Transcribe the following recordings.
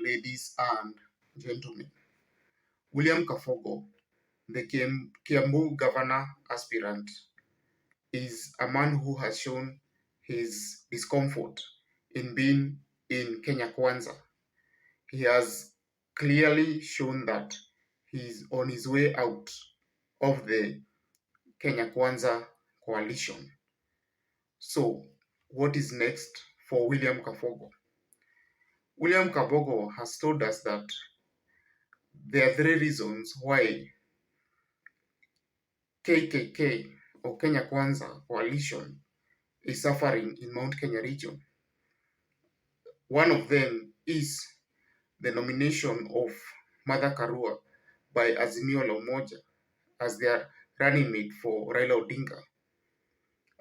ladies and gentlemen. William Kabogo, the Kiambu governor aspirant, is a man who has shown his discomfort in being in Kenya Kwanza. He has clearly shown that he's on his way out of the Kenya Kwanza coalition. So, what is next for William Kabogo? William Kabogo has told us that there are three reasons why KKK or Kenya Kwanza coalition is suffering in Mount Kenya region. One of them is the nomination of Martha Karua by Azimio la Umoja as their running mate for Raila Odinga.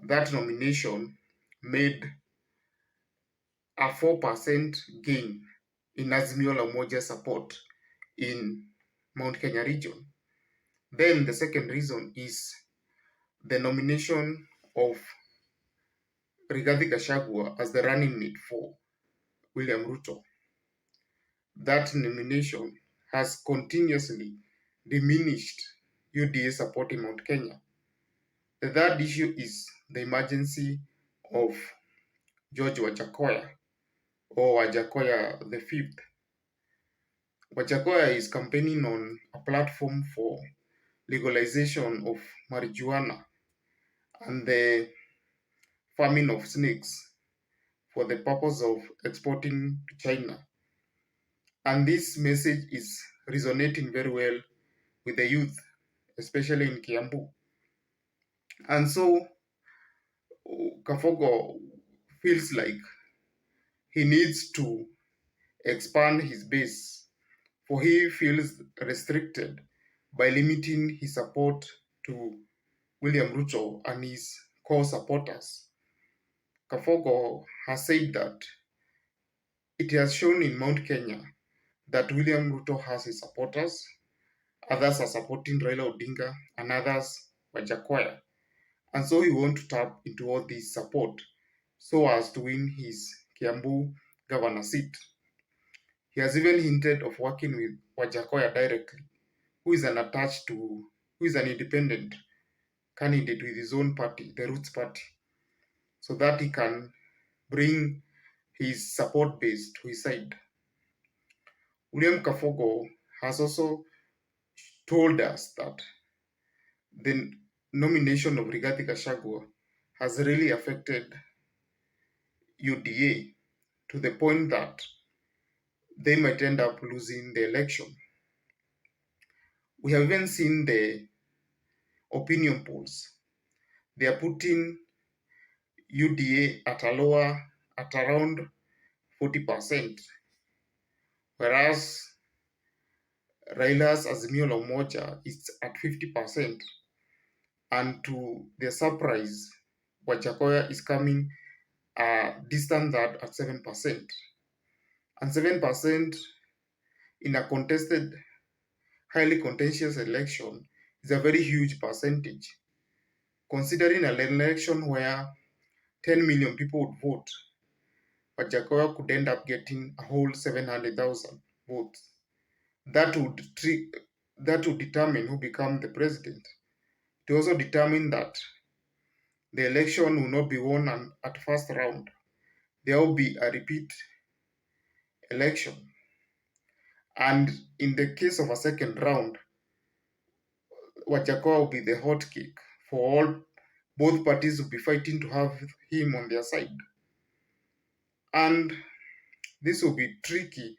That nomination made a 4% gain in Azimio la Umoja support in Mount Kenya region. Then the second reason is the nomination of Rigathi Gachagua as the running mate for William Ruto. That nomination has continuously diminished UDA support in Mount Kenya. The third issue is the emergency of George Wajackoyah or Wajackoyah the Fifth. Wajackoyah is campaigning on a platform for legalization of marijuana and the farming of snakes for the purpose of exporting to China. And this message is resonating very well with the youth, especially in Kiambu. And so Kabogo feels like he needs to expand his base, for he feels restricted by limiting his support to William Ruto and his core supporters. Kabogo has said that it has shown in Mount Kenya that William Ruto has his supporters, others are supporting Raila Odinga, and others Wajackoyah. And so he wants to tap into all this support so as to win his Kiambu governor seat. He has even hinted of working with Wajackoyah directly, who is an independent candidate with his own party, the Roots Party, so that he can bring his support base to his side. William Kabogo has also told us that the nomination of Rigathi Gachagua has really affected UDA to the point that they might end up losing the election. We have even seen the opinion polls. They are putting UDA at around 40%, whereas Raila's Azimio la Umoja is at 50%, and to their surprise, Wajackoyah is coming a distant third at 7%. And 7% in a highly contentious election is a very huge percentage, considering an election where 10 million people would vote. Wajackoyah could end up getting a whole 700,000 votes. That would determine who becomes the president. It also determine that the election will not be won at first round. There will be a repeat election. And in the case of a second round, Wajackoyah will be the hot cake for both parties will be fighting to have him on their side. And this will be tricky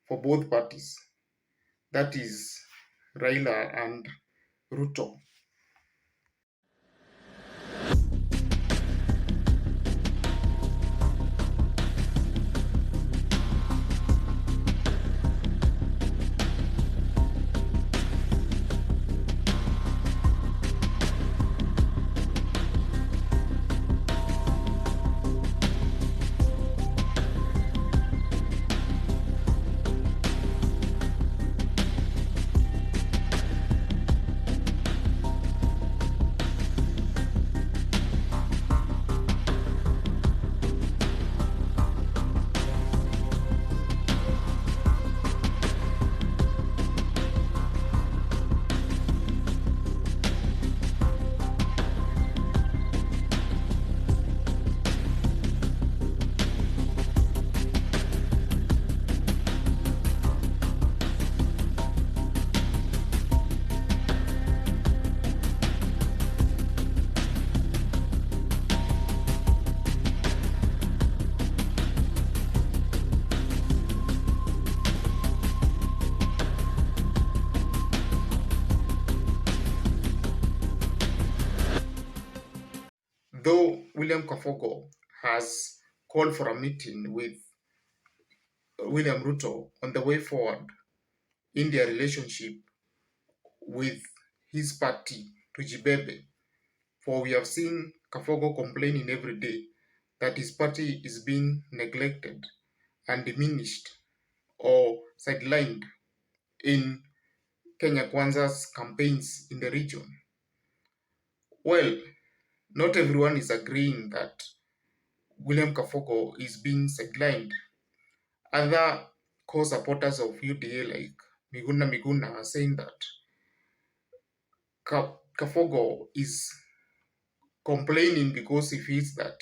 for both parties. That is Raila and Ruto. Though William Kafogo has called for a meeting with William Ruto on the way forward in their relationship with his party, Tujibebe, for we have seen Kafogo complaining every day that his party is being neglected and diminished or sidelined in Kenya Kwanza's campaigns in the region. Well, not everyone is agreeing that William Kafogo is being sidelined. Other core supporters of UDA like Miguna Miguna are saying that Kafogo is complaining because he feels that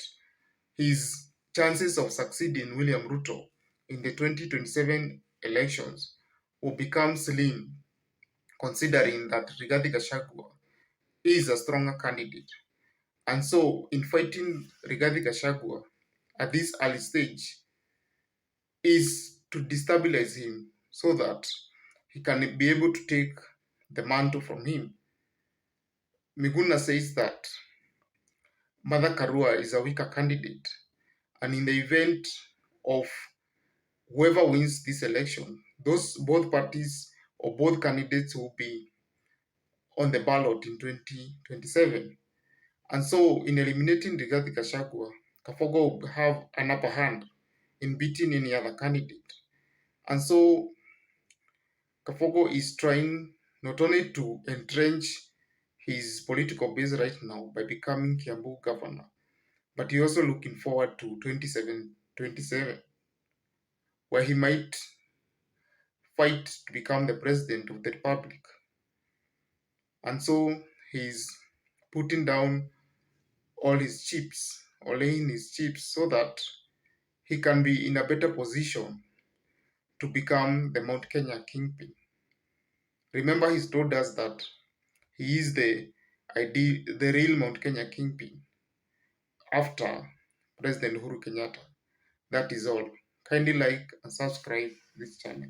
his chances of succeeding William Ruto in the 2027 elections will become slim, considering that Rigathi Gachagua is a stronger candidate. And so, in fighting Rigathi Gachagua at this early stage, is to destabilize him so that he can be able to take the mantle from him. Miguna says that Mother Karua is a weaker candidate, and in the event of whoever wins this election, those both parties or both candidates will be on the ballot in 2027. And so, in eliminating Rigathi Gachagua, Kafogo will have an upper hand in beating any other candidate. And so, Kafogo is trying not only to entrench his political base right now by becoming Kiambu governor, but he also looking forward to 27, where he might fight to become the president of the republic. And so he's putting down all his chips or laying his chips so that he can be in a better position to become the Mount Kenya kingpin. Remember, he's told us that he is the real Mount Kenya kingpin after President Uhuru Kenyatta. That is all. Kindly like and subscribe this channel.